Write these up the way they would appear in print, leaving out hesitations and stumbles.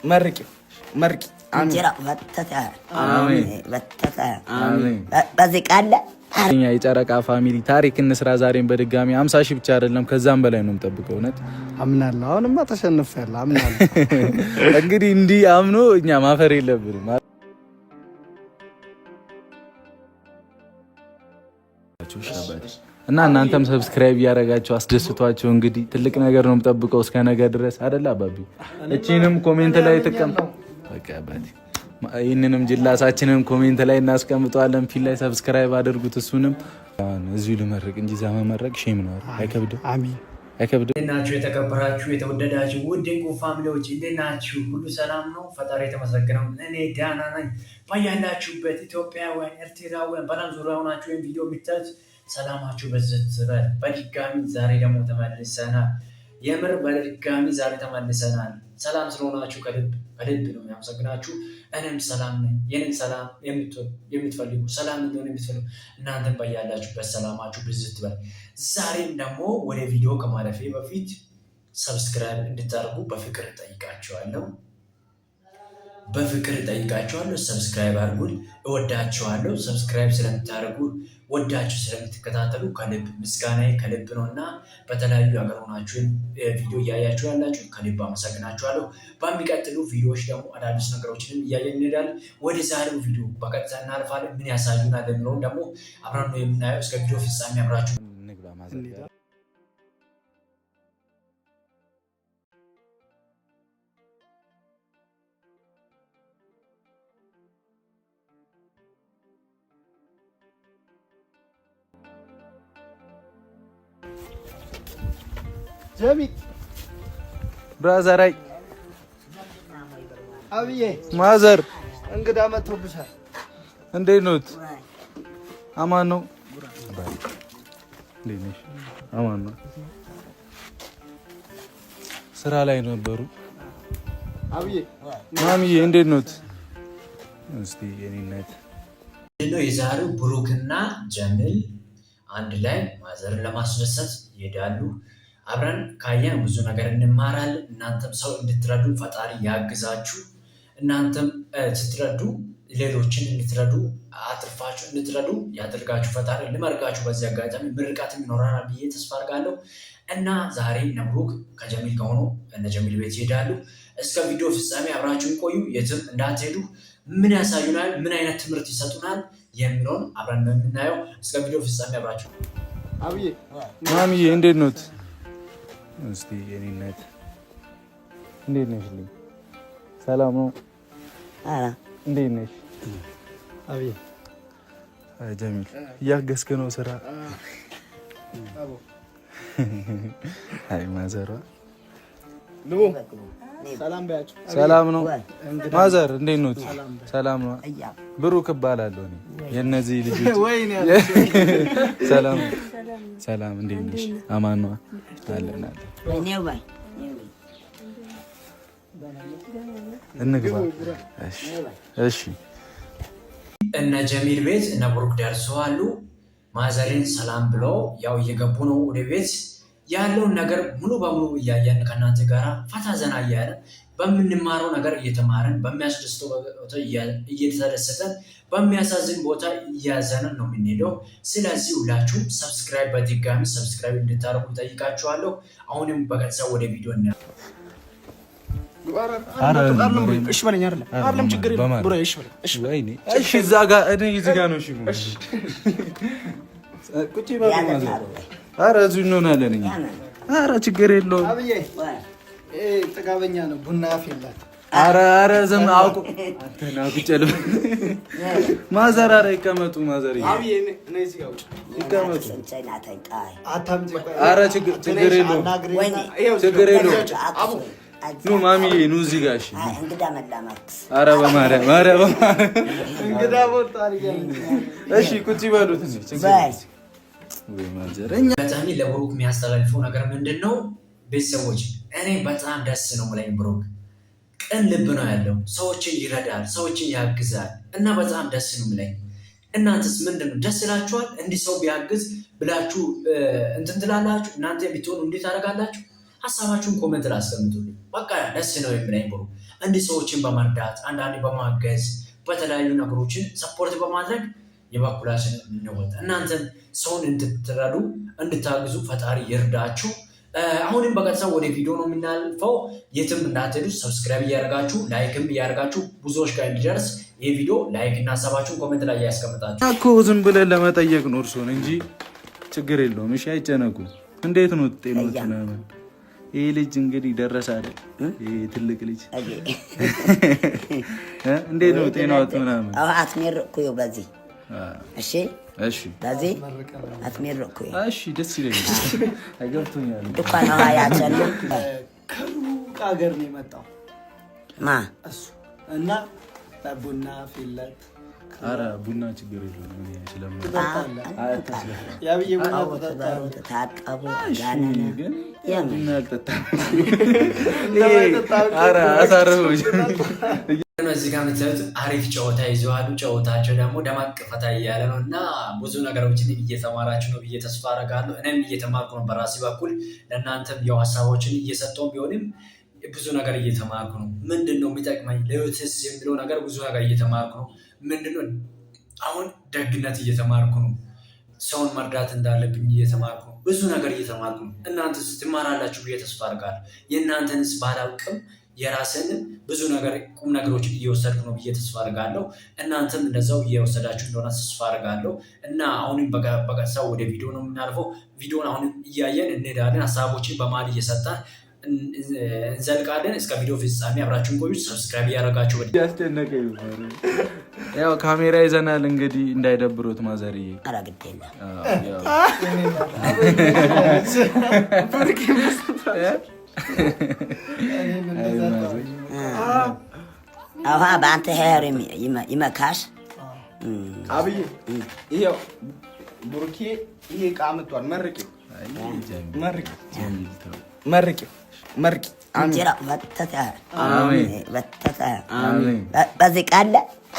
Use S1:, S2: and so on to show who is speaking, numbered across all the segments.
S1: مرقي
S2: انجرا بتتا امين بتتا امين በዚህ ቃል
S1: እኛ የጨረቃ ፋሚሊ ታሪክ እንስራ ዛሬን በድጋሚ 50 ሺህ ብቻ አይደለም ከዛም በላይ ነው የምጠብቀው እውነት
S3: አምናለሁ አሁንማ ተሸንፈያለሁ አምናለሁ
S1: እንግዲህ እንዲህ አምኖ እኛ ማፈር የለብንም እና እናንተም ሰብስክራይብ ያደረጋችሁ አስደስቷቸው እንግዲህ ትልቅ ነገር ነው የምጠብቀው እስከ ነገ ድረስ አይደል አባቢ እቺንም ኮሜንት ላይ ተቀምጡ በቃ አባቴ ይሄንንም ጅላሳችንን ኮሜንት ላይ እናስቀምጣለን ፊት ላይ ሰብስክራይብ አድርጉት እሱንም እዚሁ ልመርቅ እንጂ ዛማ መረቅ ሼም ነው አይከብድም
S3: አሜን
S1: አይከብድም
S4: እናችሁ የተከበራችሁ የተወደዳችሁ ውድ እንቁ ፋሚሊዎች እንደናችሁ ሁሉ ሰላም ነው ፈጣሪ የተመሰገነው እኔ ዳና ነኝ ባያላችሁበት ኢትዮጵያውያን ኤርትራውያን ባላም ዙሪያ ሆናችሁ ይሄን ቪዲዮ የምታዩት ሰላማችሁ በዝት በድጋሚ ዛሬ ደግሞ ተመልሰናል የምር በድጋሚ ዛሬ ተመልሰናል ሰላም ስለሆናችሁ ከልብ ነው ያመሰግናችሁ እኔም ሰላም ነኝ የኔን ሰላም የምትፈልጉ ሰላም እንደሆነ የምትፈልጉ እናንተም ባያላችሁበት ሰላማችሁ ብዝት በል ዛሬም ደግሞ ወደ ቪዲዮ ከማለፌ በፊት ሰብስክራይብ እንድታደርጉ በፍቅር ጠይቃችኋለሁ ሰብስክራይብ አድርጉ እወዳችኋለሁ ሰብስክራይብ ስለምታደርጉ ወዳችሁ ስለምትከታተሉ ከልብ ምስጋናዬ ከልብ ነውና በተለያዩ ሀገር ሆናችሁ ቪዲዮ እያያችሁ ያላችሁ ከልብ አመሰግናችኋለሁ በሚቀጥሉ ቪዲዮዎች ደግሞ አዳዲስ ነገሮችን እያየን እንሄዳለን ወደ ዛሬው ቪዲዮ በቀጥታ እናልፋለን ምን ያሳዩናል የሚለውን ደግሞ አብረን ነው የምናየው እስከ ቪዲዮ ፍጻሜ አብራችሁ እንግባ ማዘር
S3: ጀሚል
S1: ብራዘር አይ
S3: አብዬ
S1: ማዘር
S3: እንግዳ መጥቶብሻል
S1: እንዴት ኖት አማን ነው ለኔሽ አማን ነው ስራ ላይ ነበሩ
S3: አብዬ
S1: ማሚዬ እንዴት ኖት እስቲ የኔነት
S4: ነው የዛሬው ብሩክና ጀሚል አንድ ላይ ማዘርን ለማስደሰት ይሄዳሉ አብረን ካየን ብዙ ነገር እንማራለን እናንተም ሰው እንድትረዱ ፈጣሪ ያግዛችሁ እናንተም ስትረዱ ሌሎችን እንድትረዱ አትርፋችሁ እንድትረዱ ያደርጋችሁ ፈጣሪ ልመርቃችሁ በዚህ አጋጣሚ ምርቃትም ይኖራል ብዬ ተስፋ አድርጋለሁ እና ዛሬ ብሩክ ከጀሚል ጋር ሆኖ እነ ጀሚል ቤት ይሄዳሉ እስከ ቪዲዮ ፍጻሜ አብራችሁን ቆዩ የትም እንዳትሄዱ ምን ያሳዩናል ምን አይነት ትምህርት ይሰጡናል የሚለውን አብረን ነው የምናየው እስከ ቪዲዮ ፍጻሜ አብራችሁ
S3: አብዬ
S1: ማሚዬ እንዴት ኖት እስቲ የኔነት እንዴት ነሽ ሰላም ነው እንዴት ነሽ
S3: አብዬ
S1: ጀሚል ያገስከ ነው ስራ አይ ማዘር
S3: ልቡ ሰላም ባያችሁ
S1: ሰላም ነው ማዘር እንዴት ኖት ሰላም ነው ብሩክ እባላለሁ የነዚህ ልጆች
S3: ወይኔ
S1: ሰላም እንዴት ነሽ አማን ነው አለና
S2: ወይኔው ባይ
S1: እንግባ እሺ
S4: እነ ጀሚል ቤት እነ ብሩክ ደርሰዋል ማዘርን ሰላም ብሎ ያው እየገቡ ነው ወደ ቤት ያለውን ነገር ሙሉ በሙሉ እያየን ከናንተ ጋር ፈታ ዘና እያለን በምንማረው ነገር እየተማረን በሚያስደስተው ቦታ እየተደሰተን በሚያሳዝን ቦታ እያዘንን ነው የምንሄደው ስለዚህ ሁላችሁም ሰብስክራይብ በድጋሚ ሰብስክራይብ እንድታደርጉ ጠይቃችኋለሁ አሁንም በቀጥታ ወደ ቪዲዮ
S3: እሺ በለኝ አይደለም ችግር የለም ብሮ እሺ በለኝ
S1: እሺ እዛ ጋር እኔ እዚህ ጋር ነው እሺ ቁጭ በሉ ማዘር ኧረ እዚሁ እንሆናለን እኛ ኧረ ችግር የለውም
S3: አብዬ ጥጋበኛ ነው ቡና አፍላት
S1: ኧረ ዝም አውቁ አንተና ቁጭልም ማዘር ኧረ ይቀመጡ ማዘር
S3: አብዬ ነይ እዚህ ጋር
S1: ይቀመጡ
S3: አታምጪ
S1: ኧረ ችግር የለውም ኑ ማሚዬ ኑ እዚህ ጋር እሺ
S2: እንግዳ መላማት
S1: ኧረ በማርያም
S3: እንግዳ ቦታ አልገኝ
S1: እሺ ቁጭ በሉት
S4: በጣም ለብሩክ የሚያስተላልፈው ነገር ምንድነው ቤተሰቦች እኔ በጣም ደስ ነው ማለት ብሩክ ቅን ልብ ነው ያለው ሰዎችን ይረዳል ሰዎችን ያግዛል እና በጣም ደስ ነው ማለት እናንተስ ምንድነው ደስ ይላችኋል እንዲህ ሰው ቢያግዝ ብላችሁ እንትን ትላላችሁ እናንተ ቢትሆኑ እንዴት አደርጋላችሁ ሀሳባችሁን ኮሜንት ላይ አስቀምጡልኝ። በቃ ደስ ነው የሚለኝ ብሩ እንዲህ ሰዎችን በመርዳት አንዳንድ በማገዝ በተለያዩ ነገሮችን ሰፖርት በማድረግ የበኩላችን እንወጣ። እናንተም ሰውን እንድትረዱ እንድታግዙ ፈጣሪ ይርዳችሁ። አሁንም በቀጥታ ወደ ቪዲዮ ነው የምናልፈው። የትም እንዳትሄዱ ሰብስክራይብ እያደረጋችሁ ላይክም እያደረጋችሁ ብዙዎች ጋር እንዲደርስ ይህ ቪዲዮ ላይክ እና ሀሳባችሁን ኮሜንት ላይ እያስቀምጣችሁ
S1: እኮ ዝም ብለን ለመጠየቅ ነው እርሶን እንጂ ችግር የለውም። እሺ አይጨነቁ። እንዴት ነው ጤኖት ምናምን? ይህ ልጅ እንግዲህ ደረሰ አይደል? ይህ ትልቅ ልጅ እንዴት ነው ጤናዎት ምናምን?
S2: አትሜርኩ በዚህ እሺ
S1: እሺ
S2: በዚህ አትሜርኩ
S1: እሺ ደስ ይለኛል። አይገብቶኛል
S2: እንኳን ነው ያቻለ
S3: ከሩቅ ሀገር ነው የመጣው
S2: ማ
S3: እሱ እና ቡና ፊለት
S1: ኧረ ቡና ችግር የለውም። እኔ ስለምን
S3: ያብዬ ቡና
S2: ታጣቡ ጋነነ
S1: ግን ቡና አልጠጣም። ኧረ አሳርፈው።
S4: እዚህ ጋር የምታዩት አሪፍ ጨዋታ ይዘዋሉ። ጨዋታቸው ደግሞ ደማቅ ፈታ እያለ ነው እና ብዙ ነገሮችን እየተማራችሁ ነው ብዬ ተስፋ አደርጋለሁ። እኔም እየተማርኩ ነው በራሴ በኩል ለእናንተም ያው ሀሳቦችን እየሰጠው ቢሆንም ብዙ ነገር እየተማርኩ ነው። ምንድን ነው የሚጠቅመኝ ለህይወትስ የሚለው ነገር ብዙ ነገር እየተማርኩ ነው። ምንድነው አሁን ደግነት እየተማርኩ ነው። ሰውን መርዳት እንዳለብኝ እየተማርኩ ነው። ብዙ ነገር እየተማርኩ ነው። እናንተስ ትማራላችሁ ብዬ ተስፋ አደርጋለሁ። የእናንተንስ ባላውቅም የራስን ብዙ ነገር ቁም ነገሮችን እየወሰድኩ ነው ብዬ ተስፋ አደርጋለሁ። እናንተም እንደዛው እየወሰዳችሁ እንደሆነ ተስፋ አደርጋለሁ እና አሁንም በቀጥታ ወደ ቪዲዮ ነው የምናልፈው። ቪዲዮን አሁንም እያየን እንሄዳለን። ሀሳቦችን በመሀል እየሰጠን እንዘልቃለን። እስከ ቪዲዮ ፍጻሜ አብራችሁን ቆዩ። ሰብስክራይብ እያደረጋችሁ
S1: ያስጨነቀኝ ያው ካሜራ ይዘናል እንግዲህ እንዳይደብሩት ማዘርዬ።
S2: ኧረ ግድ የለም አሃ በአንተ ሄር ይመካሽ
S3: አብዬ ይሄው ቡርኬ ይሄ ዕቃ መጥቷል። መርቂው መርቂ
S2: እንጀራ ወተተ አሜን ወተተ አሜን በዚህ ቃል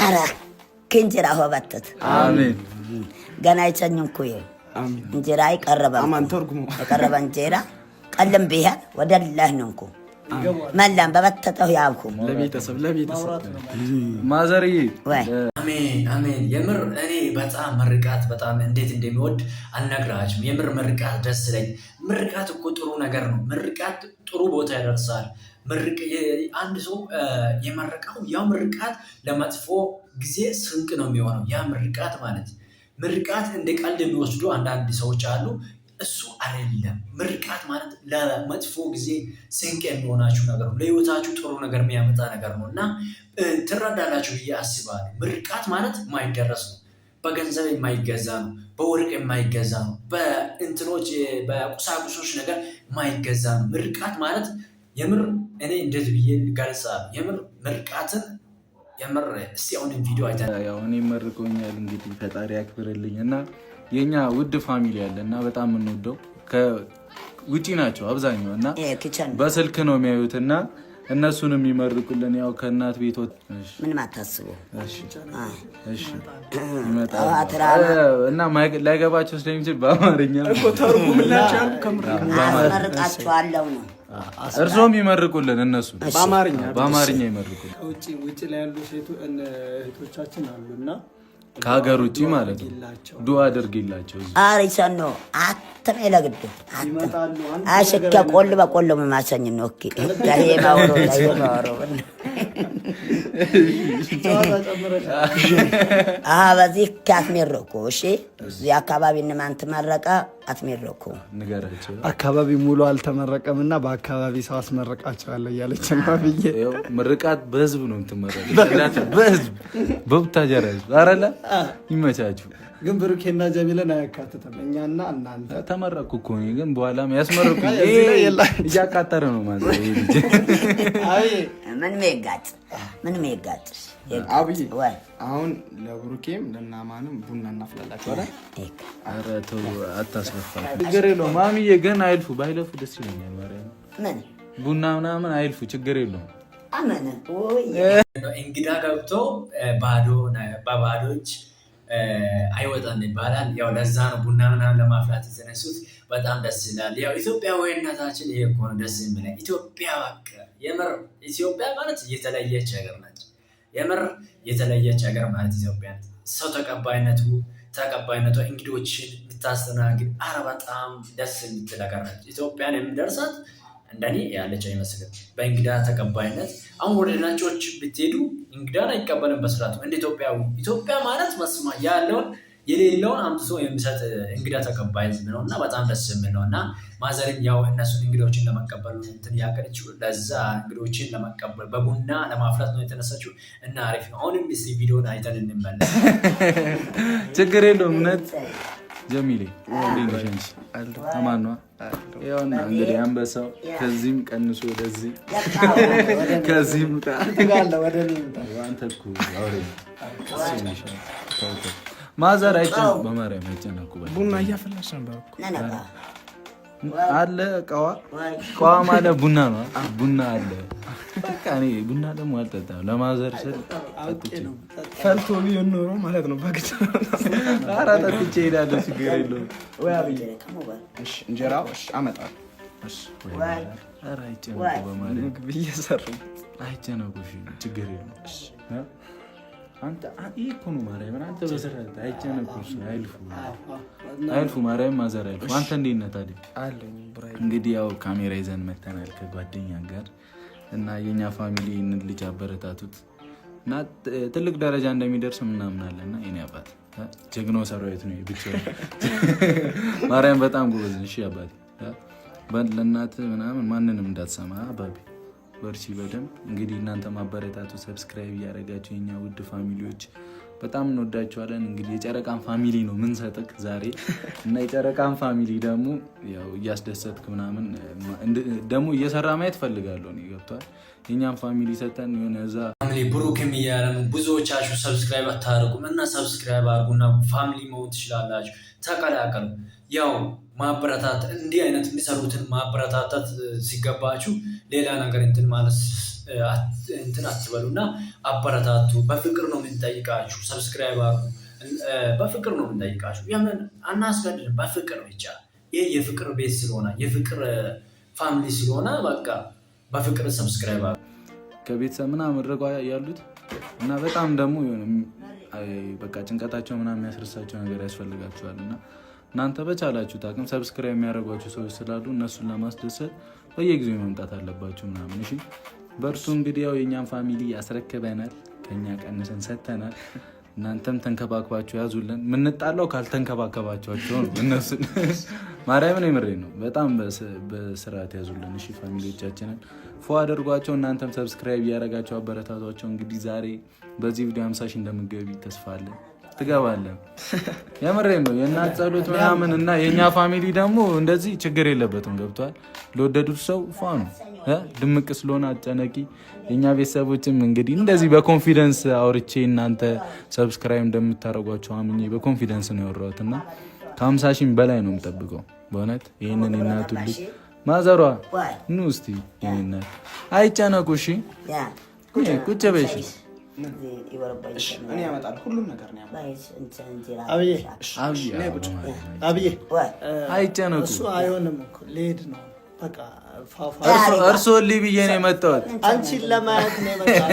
S2: አራ ከእንጀራ ወተተ አሜን ገና አይቸኝም እኮ አሜን እንጀራ ይቀርባል።
S3: አማን ተርጉሙ
S2: የቀረበ እንጀራ ቀለም ቢያ ወደላህ ነው እኮ መላም በበተተው ያብኩም
S1: ለቤተሰብ ማዘርዬ
S4: አሜን አሜን። የምር እኔ በጣም ምርቃት በጣም እንዴት እንደሚወድ አልነግራችሁም። የምር ምርቃት ደስ ይለኝ። ምርቃት እኮ ጥሩ ነገር ነው። ምርቃት ጥሩ ቦታ ያደርሳል። አንድ ሰው የመረቀው ያ ምርቃት ለመጥፎ ጊዜ ስንቅ ነው የሚሆነው። ያ ምርቃት ማለት ምርቃት እንደ ቀልድ የሚወስዱ አንዳንድ ሰዎች አሉ። እሱ አይደለም። ምርቃት ማለት ለመጥፎ ጊዜ ስንቅ የሚሆናችሁ ነገር ነው። ለህይወታችሁ ጥሩ ነገር የሚያመጣ ነገር ነው እና ትረዳላችሁ ብዬ አስባለሁ። ምርቃት ማለት የማይደረስ ነው። በገንዘብ የማይገዛ ነው። በወርቅ የማይገዛ ነው። በእንትኖች በቁሳቁሶች ነገር የማይገዛ ነው። ምርቃት ማለት የምር እኔ እንደዚህ ብዬ ገልጻለሁ። የምር ምርቃትን የምር እስቲ አሁን ቪዲዮ አይተን
S1: ያው እኔ መርቆኛል እንግዲህ ፈጣሪ ያክብርልኝ እና የኛ ውድ ፋሚሊ ያለ እና በጣም የምንወደው ከውጪ ናቸው አብዛኛው እና በስልክ ነው የሚያዩት እና እነሱንም የሚመርቁልን ያው ከእናት ቤት
S2: ምንም አታስቡ።
S1: እሺ ይመጣል እና ላይገባቸው ስለሚችል በአማርኛ
S3: ተርጉምላችሁ
S2: አስመርቃችኋለሁ ነው።
S1: እርሶም ይመርቁልን እነሱ በአማርኛ ይመርቁልን።
S3: ውጪ ላይ ያሉ እህቶቻችን አሉና
S1: ከሀገር ውጭ ማለት ነው። ዱአ አድርጊላቸው።
S2: አሪሰን ነው አተም ለግድ አሽከ ቆል በቆሎ ማሰኝ ነው። ኦኬ ያሄ ማውሮ በዚህ አትሜረኩ። እሺ እዚህ አካባቢ እነማን ተመረቀ አትሜረኩ
S1: ንገራቸው።
S3: አካባቢ ሙሉ አልተመረቀም እና በአካባቢ ሰው አስመረቃቸዋለሁ እያለች ነው ብዬ
S1: ምርቃት በህዝብ ነው የምትመረቀው። በህዝብ በቡታጀራ አረላ ይመቻችሁ።
S3: ግን ብሩኬና ጀሚልን አያካትትም። እኛና እናንተ
S1: ተመረቁ እኮ ግን በኋላም ያስመረቁ እያቃጠረ ነው ማለት ነው።
S3: አይ
S2: ምን ሜጋጭ
S3: አብይ አሁን ለብሩኬም ለናማንም ቡና እናፍላላችሁ አይደል?
S1: ኧረ ተው አታስፈፋ። ችግር የለውም ማሚዬ፣ ግን አይልፉ ባይለፉ ደስ ይለኛል። ማርያም
S2: ምን
S1: ቡና ምናምን አይልፉ፣ ችግር የለውም።
S2: አመነ ወይ
S4: እንግዳ ገብቶ በባዶች አይወጣም ይባላል። ያው ለዛ ነው ቡና ምናምን ለማፍላት የተነሱት። በጣም ደስ ይላል። ያው ኢትዮጵያዊነታችን ይሄ እኮ ነው ደስ የሚለው። ኢትዮጵያ በቃ የምር ኢትዮጵያ ማለት የተለየች ሀገር ነች። የምር የተለየች ሀገር ማለት ኢትዮጵያ ነች። ሰው ተቀባይነቷ እንግዶችን የምታስተናግድ በጣም ደስ የምትል ሀገር ነች። ኢትዮጵያን የሚደርሳት እንደኔ ያለች አይመስልም በእንግዳ ተቀባይነት። አሁን ወደ ነጮች ብትሄዱ እንግዳን አይቀበልም በስርዓቱ እንደ ኢትዮጵያ ማለት መስማ ያለውን የሌለውን አምጥቶ የሚሰጥ እንግዳ ተቀባይ ህዝብ ነው እና በጣም ደስ የሚል ነው። እና ማዘርም ያው እነሱን እንግዶችን ለመቀበል እንትን ያቀረችው ለዛ እንግዶችን ለመቀበል በቡና ለማፍላት ነው የተነሳችው እና አሪፍ ነው። አሁንም እስኪ ቪዲዮን አይተን እንመለስ።
S1: ችግር የለውም እውነት ጀሚሌ ሊንግሸንሽ ተማኗ ያውና እንግዲህ አንበሳው ከዚህም ቀንሶ ወደዚህ ከዚህም ታጋለ ወደኔ አንተ እኮ አውሬ ማዘር አይጨነቁ በማርያም አይጨነቁ።
S3: ቡና እያፈላሽ ነበር
S1: አለ ቀዋ ማለት ቡና ነው። ቡና አለ በቃ እኔ ቡና ደግሞ አልጠጣም። ለማዘር ስል
S3: ፈልቶ ቢሆን ኖሮ ማለት ነው ባግጭ
S1: ኧረ ጠጥቼ እሄዳለሁ። ችግር የለውም።
S3: እንጀራ አመጣለሁ።
S1: ኧረ አይጨነቁ በማርያም
S3: እየሰሩ
S1: አይጨነቁ። ችግር የለውም። አንተ ይሄ እኮ ነው ማርያም። አንተ በስርዓት አይጨነቁ። አይልፉ ማርያም ማዘር አይልፉ። አንተ እንዴት ነህ ታዲያ? እንግዲህ ያው ካሜራ ይዘን መተናል ከጓደኛ ጋር እና የኛ ፋሚሊ ይህንን ልጅ አበረታቱት እና ትልቅ ደረጃ እንደሚደርስ ምናምናለን። እና የኔ አባት ጀግናው ሰራዊት ነው ብቻ ማርያም በጣም ጎበዝ ነሽ አባቴ። ለእናት ምናምን ማንንም እንዳትሰማ አባቢ በርቺ በደንብ። እንግዲህ እናንተ ማበረታቱ ሰብስክራይብ እያደረጋችሁ የኛ ውድ ፋሚሊዎች በጣም እንወዳችኋለን። እንግዲህ የጨረቃን ፋሚሊ ነው ምን ሰጥክ ዛሬ እና የጨረቃን ፋሚሊ ደግሞ ያው እያስደሰትክ ምናምን ደግሞ እየሰራ ማየት ፈልጋለሁ ነው ገብቷል። የኛን ፋሚሊ ሰተን የሆነ እዛ
S4: ፋሚሊ ብሩክም እያለ ነው። ብዙዎቻችሁ ሰብስክራይብ አታደርጉም እና ሰብስክራይብ አድርጉና ፋሚሊ መሆን ትችላላችሁ። ተቀላቀሉ። ያው ማበረታት እንዲህ አይነት የሚሰሩትን ማበረታታት ሲገባችሁ ሌላ ነገር እንትን ማለት እንትን አትበሉና አበረታቱ። በፍቅር ነው የምንጠይቃችሁ። ሰብስክራይብ አድርጉ። በፍቅር ነው የምንጠይቃችሁ። የምን አናስገድድም። በፍቅር ብቻ። ይህ የፍቅር ቤት ስለሆነ የፍቅር ፋሚሊ ስለሆነ በቃ በፍቅር ሰብስክራይብ አድርጉ።
S1: ከቤተሰብ ምናምን ርቀው ያሉት እና በጣም ደግሞ በቃ ጭንቀታቸው ምናምን የሚያስረሳቸው ነገር ያስፈልጋቸዋል እና እናንተ በቻላችሁ ታቅም ሰብስክራይብ የሚያደርጓቸው ሰዎች ስላሉ እነሱን ለማስደሰት በየጊዜው መምጣት አለባችሁ ምናምን። እሺ በእርሱ እንግዲህ ያው የእኛም ፋሚሊ ያስረክበናል፣ ከኛ ቀንሰን ሰጥተናል። እናንተም ተንከባክባችሁ ያዙልን። የምንጣላው ካልተንከባከባችኋቸው ነው። እነሱን ማርያምን የምሬን ነው። በጣም በስርዓት ያዙልን። እሺ ፋሚሊዎቻችንን ፎ አድርጓቸው። እናንተም ሰብስክራይብ እያደረጋቸው አበረታቷቸው። እንግዲህ ዛሬ በዚህ ቪዲዮ 50 ሺህ እንደምትገቢ ተስፋ አለን። ትገባለን። የምሬን ነው። የእናት ጸሎት ምናምን እና የእኛ ፋሚሊ ደግሞ እንደዚህ ችግር የለበትም። ገብቷል። ለወደዱት ሰው ፏ ነው ድምቅ ስለሆነ አጨነቂ። የእኛ ቤተሰቦችም እንግዲህ እንደዚህ በኮንፊደንስ አውርቼ እናንተ ሰብስክራይብ እንደምታደርጓቸው አምኜ በኮንፊደንስ ነው ያወራሁት እና ከ50 ሺህ በላይ ነው የምጠብቀው በእውነት። ይህንን የእናቱ ልጅ ማዘሯ ኑ እስቲ ይህናት አይጨነቁ። እሺ ቁጭ በይ።
S3: እኔ ያመጣል ሁሉም ነገር ነው።
S1: አብዬ አይጨነቁ።
S5: እሱ አይሆንም እኮ ልሄድ ነው በቃ።
S1: እርሶ ብዬ ነው የመጣሁት።
S5: አንቺን ለማየት ነው የመጣሁት።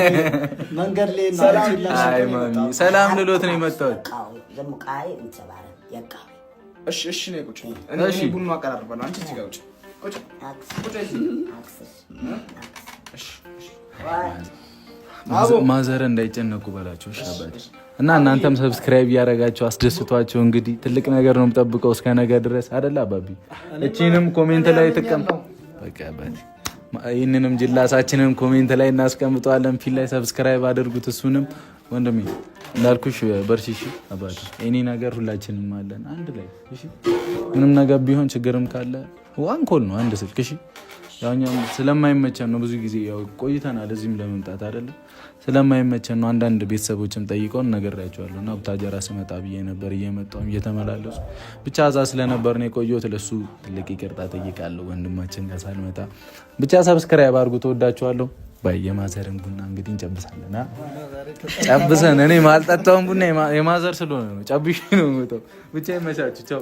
S5: መንገድ ላይ ነው አንቺን ለማየት።
S1: ሰላም ልሎት ነው የመጣሁት።
S3: እሺ ነው ቁጭ። እኔ ቡና አቀራርባለሁ። አንቺ እዚህ ጋር ቁጭ።
S1: ማዘር እንዳይጨነቁ በላቸው ሻባች እና እናንተም ሰብስክራይብ እያደረጋቸው አስደስቷቸው። እንግዲህ ትልቅ ነገር ነው የምጠብቀው እስከ ነገ ድረስ አይደል አባቢ? እቺንም ኮሜንት ላይ ተቀምጠው በቃ አባቢ ይህንንም ጅላሳችንን ኮሜንት ላይ እናስቀምጠዋለን። ፊት ላይ ሰብስክራይብ አድርጉት። እሱንም ወንድሜ እንዳልኩሽ በርቺ አባቢ። እኔ ነገር ሁላችንም አለን አንድ ላይ እሺ። ምንም ነገር ቢሆን ችግርም ካለ ዋን ኮል ነው አንድ ስልክ እሺ። ያውኛም ስለማይመቸን ነው ብዙ ጊዜ ያው ቆይተናል እዚህም ለመምጣት አይደለም ስለማይመቸን ነው። አንዳንድ ቤተሰቦችም ጠይቀውን ነግሬያቸዋለሁ እና ቡታጀራ ስመጣ ብዬ ነበር እየመጣሁም እየተመላለሱ ብቻ እዛ ስለነበር ነው የቆየሁት። ለሱ ትልቅ ይቅርታ ጠይቃለሁ ወንድማችን ጋር ሳልመጣ። ብቻ ሰብስክራይብ አድርጉ። ተወዳችኋለሁ። የማዘርን ቡና እንግዲህ እንጨብሳለን። ጨብሰን እኔ ማልጠጣውን ቡና የማዘር ስለሆነ ነው ጨብሼ ነው የምወጣው። ብቻ ይመቻችሁ። ቻው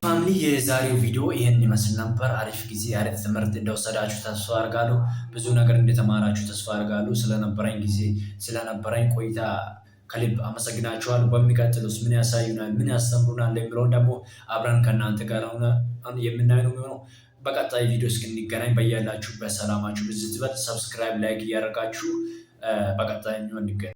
S4: ፋሚሊ። የዛሬው ቪዲዮ ይህን ይመስል ነበር። አሪፍ ጊዜ አሪፍ ትምህርት እንደወሰዳችሁ ተስፋ አድርጋለሁ። ብዙ ነገር እንደተማራችሁ ተስፋ አድርጋለሁ። ስለነበረኝ ጊዜ ስለነበረኝ ቆይታ ከልብ አመሰግናችኋለሁ። በሚቀጥሉስ ምን ያሳዩናል፣ ምን ያስተምሩናል የሚለውን ደግሞ አብረን ከእናንተ ጋር የምናየው ነው የሚሆነው። በቀጣይ ቪዲዮ እስክንገናኝ በያላችሁበት ሰላማችሁ ብዝት ይበል። ሰብስክራይብ፣ ላይክ እያደረጋችሁ በቀጣይ እንገናኝ።